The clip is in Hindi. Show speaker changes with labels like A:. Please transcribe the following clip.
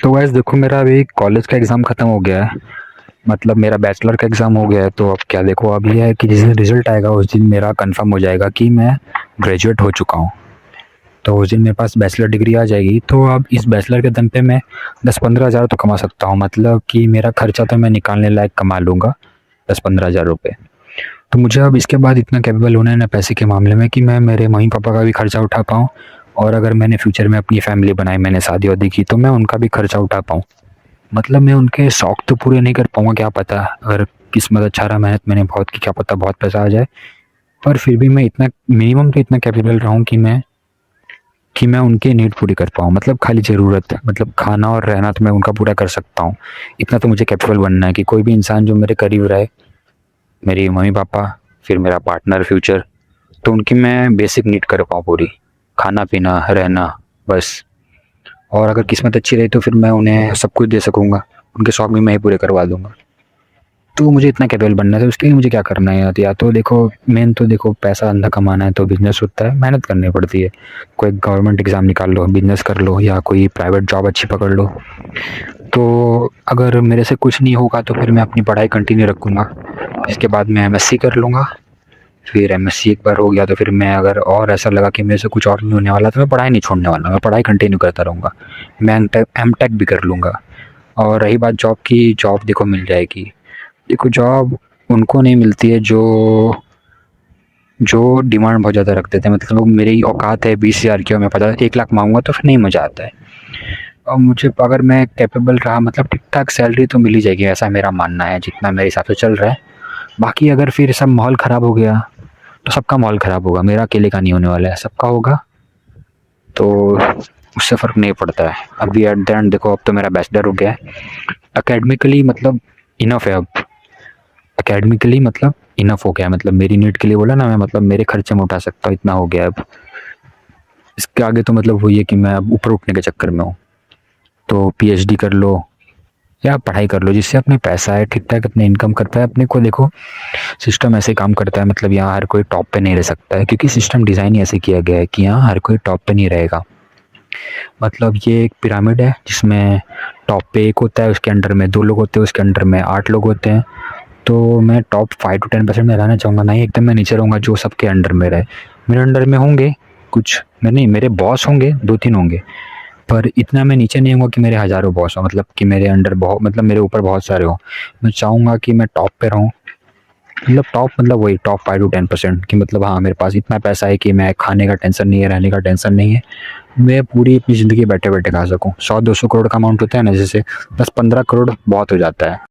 A: तो वैसे देखो, मेरा अभी कॉलेज का एग्ज़ाम ख़त्म हो गया है। मतलब मेरा बैचलर का एग्ज़ाम हो गया है, तो अब क्या देखो, अब ये है कि जिस दिन रिज़ल्ट आएगा उस दिन मेरा कंफर्म हो जाएगा कि मैं ग्रेजुएट हो चुका हूँ। तो उस दिन मेरे पास बैचलर डिग्री आ जाएगी, तो अब इस बैचलर के दम पे मैं 10-15 हज़ार तो कमा सकता हूँ। मतलब कि मेरा खर्चा तो मैं निकालने लायक कमा लूँगा, 10-15 हज़ार रुपये। तो मुझे अब इसके बाद इतना कैपेबल होना है ना पैसे के मामले में, कि मैं मेरे मम्मी-पापा का भी खर्चा उठा पाऊँ, और अगर मैंने फ्यूचर में अपनी फैमिली बनाई, मैंने शादी-वादी की, तो मैं उनका भी खर्चा उठा पाऊँ। मतलब मैं उनके शौक तो पूरे नहीं कर पाऊँगा, क्या पता, अगर किस्मत अच्छा रहा, मेहनत मैंने बहुत की, क्या पता बहुत पैसा आ जाए। पर फिर भी मैं इतना मिनिमम तो इतना कैपेबल रहूँ कि मैं उनकी नीड पूरी कर पाऊँ। मतलब खाली ज़रूरत, मतलब खाना और रहना तो मैं उनका पूरा कर सकता हूँ। इतना तो मुझे कैपेबल बनना है कि कोई भी इंसान जो मेरे करीब रहे, मेरी मम्मी-पापा, फिर मेरा पार्टनर फ्यूचर, तो उनकी मैं बेसिक नीड कर पाऊँ पूरी। खाना-पीना, रहना, बस। और अगर किस्मत अच्छी रही तो फिर मैं उन्हें सब कुछ दे सकूँगा। उनके शौक भी मैं ही पूरे करवा दूँगा। तो मुझे इतना कैपेबल बनना है, तो उसके लिए मुझे क्या करना है, या तो देखो, मेन तो देखो, पैसा अंधा कमाना है तो बिज़नेस होता है, मेहनत करनी पड़ती है। कोई गवर्नमेंट एग्ज़ाम निकाल लो, बिज़नेस कर लो, या कोई प्राइवेट जॉब अच्छी पकड़ लो। तो अगर मेरे से कुछ नहीं होगा तो फिर मैं अपनी पढ़ाई कंटिन्यू रखूँगा। इसके बाद मैं एमएससी कर लूँगा। फिर एमएससी एक बार हो गया तो फिर मैं, अगर और ऐसा लगा कि मेरे से कुछ और नहीं होने वाला, तो मैं पढ़ाई नहीं छोड़ने वाला, मैं पढ़ाई कंटिन्यू करता रहूँगा। मैं एमटेक भी कर लूँगा। और रही बात जॉब की, जॉब देखो मिल जाएगी। देखो, जॉब उनको नहीं मिलती है जो जो डिमांड बहुत ज़्यादा रख देते हैं। मतलब मेरी औकात है 20,000 की और मैं 1 लाख मांगूंगा, तो फिर नहीं मज़ा आता है। और मुझे, अगर मैं कैपेबल रहा, मतलब ठीक ठाक सैलरी तो मिल ही जाएगी, ऐसा मेरा मानना है, जितना मेरे हिसाब से चल रहा है। बाकी अगर फिर सब माहौल ख़राब हो गया तो सबका माहौल ख़राब होगा, मेरा अकेले का नहीं होने वाला है, सबका होगा। तो उससे फ़र्क नहीं पड़ता है। अभी एट द एंड देखो, अब तो मेरा बैचलर हो गया है। एकेडमिकली मतलब इनफ है अब। एकेडमिकली मतलब इनफ हो गया, मतलब मेरी नीड के लिए बोला ना मैं, मतलब मेरे खर्चे में उठा सकता हूँ, इतना हो गया अब। इसके आगे तो मतलब वही है कि मैं अब ऊपर उठने के चक्कर में हूँ। तो पीएचडी कर लो या पढ़ाई कर लो, जिससे अपने पैसा है, ठीक ठाक अपने इनकम करता है। अपने को देखो, सिस्टम ऐसे काम करता है, मतलब यहाँ हर कोई टॉप पे नहीं रह सकता है, क्योंकि सिस्टम डिज़ाइन ही ऐसे किया गया है कि यहाँ हर कोई टॉप पे नहीं रहेगा। मतलब ये एक पिरामिड है जिसमें टॉप पे एक होता है, उसके अंडर में 2 लोग होते हैं, उसके अंडर में 8 लोग होते हैं। तो मैं टॉप 5 to 10% में रहना चाहूँगा, नहीं एकदम मैं नीचे रहूँगा जो सबके अंडर में रहे। मेरे अंडर में होंगे कुछ, मैं नहीं, मेरे बॉस होंगे 2-3 होंगे, पर इतना मैं नीचे नहीं होऊँगा कि मेरे हज़ारों बॉस हों, मतलब कि मेरे अंडर बहुत, मतलब मेरे ऊपर बहुत सारे हों। मैं चाहूँगा कि मैं टॉप पे रहूँ, मतलब टॉप, मतलब वही टॉप 5 to 10%, कि मतलब हाँ, मेरे पास इतना पैसा है कि मैं खाने का टेंशन नहीं है, रहने का टेंशन नहीं है। मैं पूरी अपनी ज़िंदगी बैठे-बैठे खा सकूँ। 100-200 करोड़ का अमाउंट होता है ना, जैसे 10-15 करोड़ बहुत हो जाता है।